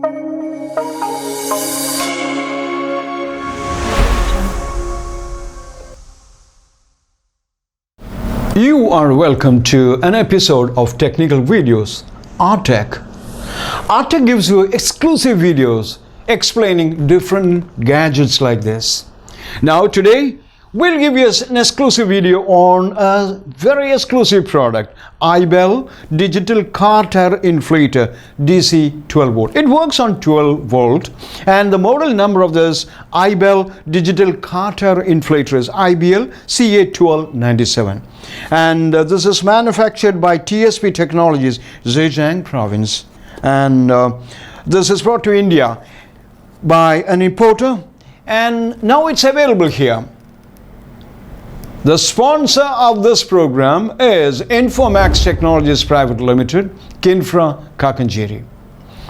You are welcome to an episode of Technical Videos, Artech. Artech gives you exclusive videos explaining different gadgets like this. Now today, we'll give you an exclusive video on a very exclusive product, iBELL Digital Car Tyre Inflator DC 12 volt. It works on 12 volt and the model number of this iBELL Digital Car Tyre Inflator is iBELL CA1297. And this is manufactured by TSP Technologies, Zhejiang province. And this is brought to India by an importer and now it's available here. The sponsor of this program is Infomax Technologies Private Limited, Kinfra, Kakanjeri.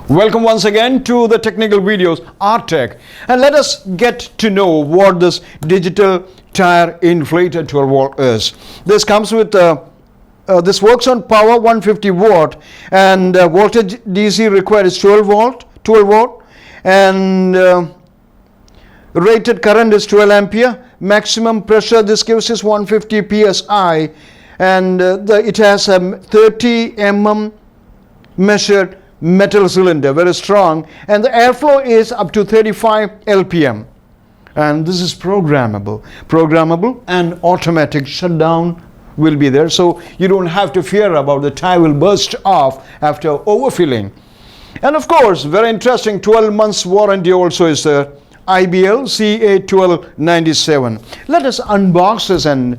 Welcome once again to the Technical Videos, Artech, and let us get to know what this digital tire inflator 12 volt is. This comes with this works on power 150 watt and voltage DC required is 12 volt and rated current is 12 ampere. Maximum pressure this gives is 150 psi and it has a 30 mm measured metal cylinder, very strong, and the airflow is up to 35 lpm, and this is programmable and automatic shutdown will be there, so you don't have to fear about the tire will burst off after overfilling. And of course, very interesting, 12 months warranty also is there. iBELL CA1297. Let us unbox this and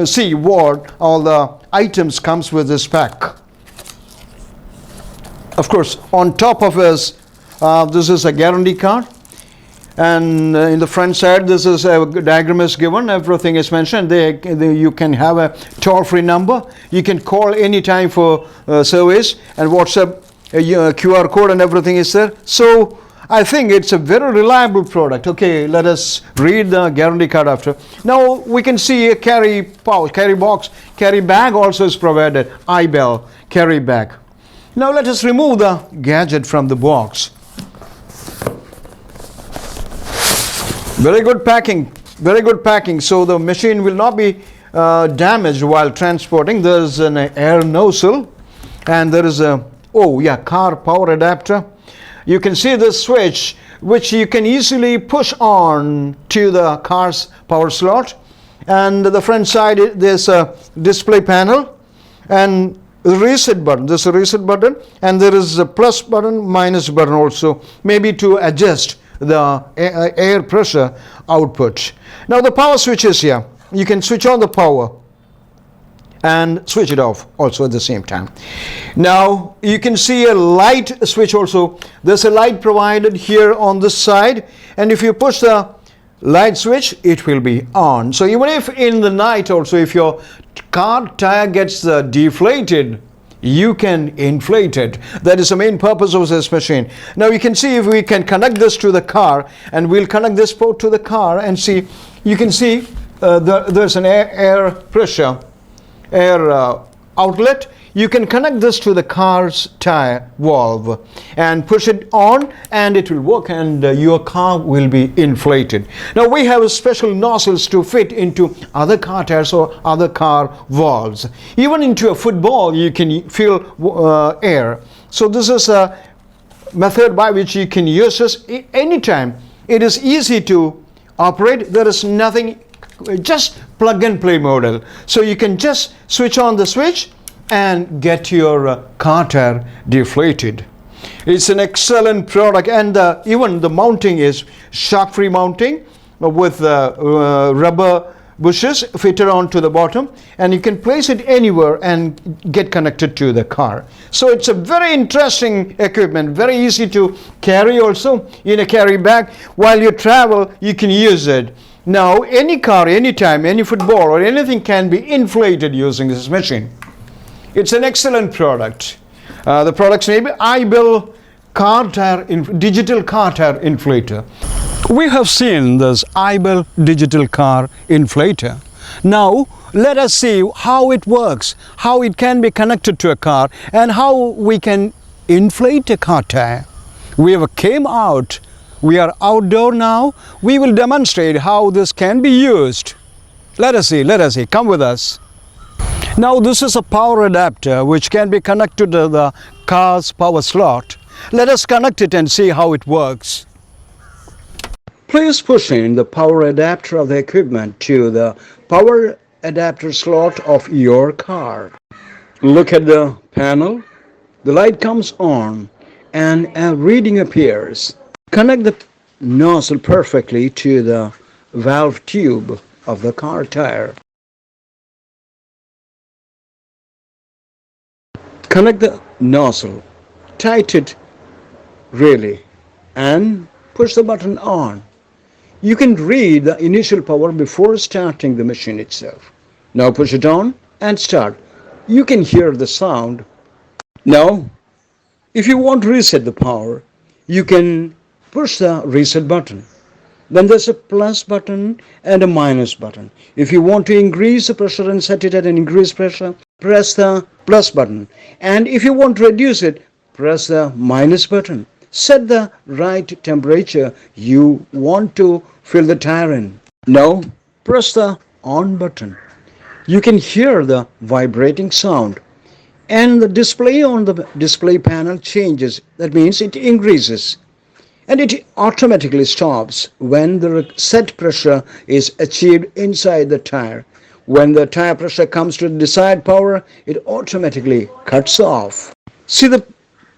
see what all the items comes with this pack. Of course, on top of this, this is a guarantee card, and in the front side, this is a diagram is given. Everything is mentioned. You can have a toll-free number. You can call anytime for service, and WhatsApp QR code and everything is there. So I think it's a very reliable product. Okay, let us read the guarantee card after. Now we can see a carry pouch, carry box, carry bag also is provided. iBELL carry bag. Now let us remove the gadget from the box. Very good packing, very good packing. So the machine will not be damaged while transporting. There's an air nozzle and there is a car power adapter. You can see this switch which you can easily push on to the car's power slot, and the front side there's a display panel and the reset button. There's a reset button and there is a plus button, minus button also, maybe to adjust the air pressure output. Now the power switch is here. You can switch on the power and switch it off also at the same time. Now you can see a light switch also. There's a light provided here on this side, and if you push the light switch it will be on. So even if in the night also, if your car tire gets deflated, you can inflate it. That is the main purpose of this machine. Now you can see if we can connect this to the car, and we'll connect this port to the car and see. You can see there's an air pressure outlet. You can connect this to the car's tire valve and push it on and it will work, and your car will be inflated. Now we have special nozzles to fit into other car tires or other car valves. Even into a football you can fill air. So this is a method by which you can use this anytime. It is easy to operate. There is nothing, just plug and play model. So you can just switch on the switch and get your car tire deflated. It's an excellent product, and even the mounting is shock-free mounting with rubber bushes fitted onto the bottom, and you can place it anywhere and get connected to the car. So it's a very interesting equipment, very easy to carry also in a carry bag. While you travel, you can use it. Now any car, anytime, any football or anything can be inflated using this machine. It's an excellent product. The product's name is iBELL Digital Car Tyre Inflator. We have seen this iBELL Digital Car Inflator. Now let us see how it works, how it can be connected to a car, and how we can inflate a car tire. We have came out. We are outdoor now. We will demonstrate how this can be used. Let us see. Come with us. Now this is a power adapter which can be connected to the car's power slot. Let us connect it and see how it works. Please push in the power adapter of the equipment to the power adapter slot of your car. Look at the panel. The light comes on and a reading appears. Connect the nozzle perfectly to the valve tube of the car tire. Connect the nozzle, tight it really, and push the button on. You can read the initial power before starting the machine itself. Now push it on and start. You can hear the sound. Now, if you want to reset the power, you can push the reset button. Then there's a plus button and a minus button. If you want to increase the pressure and set it at an increased pressure, press the plus button. And if you want to reduce it, press the minus button. Set the right temperature you want to fill the tire in. Now, press the on button. You can hear the vibrating sound. And the display on the display panel changes. That means it increases. And it automatically stops when the set pressure is achieved inside the tire. When the tire pressure comes to the desired power, it automatically cuts off. See, the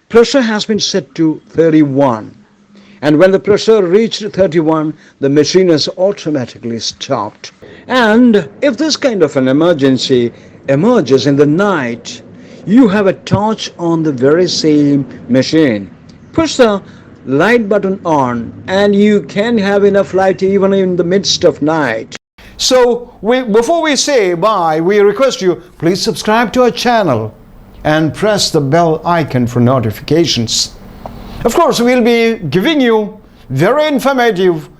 pressure has been set to 31. And when the pressure reached 31, the machine is automatically stopped. And if this kind of an emergency emerges in the night, you have a torch on the very same machine. Push the light button on and you can have enough light even in the midst of night. So before we say bye, we request you, please subscribe to our channel and press the bell icon for notifications. Of course, we'll be giving you very informative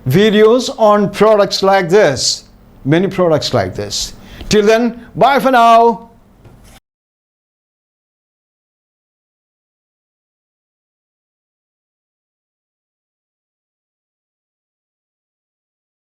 videos on products like this, many products like this. Till then, bye for now.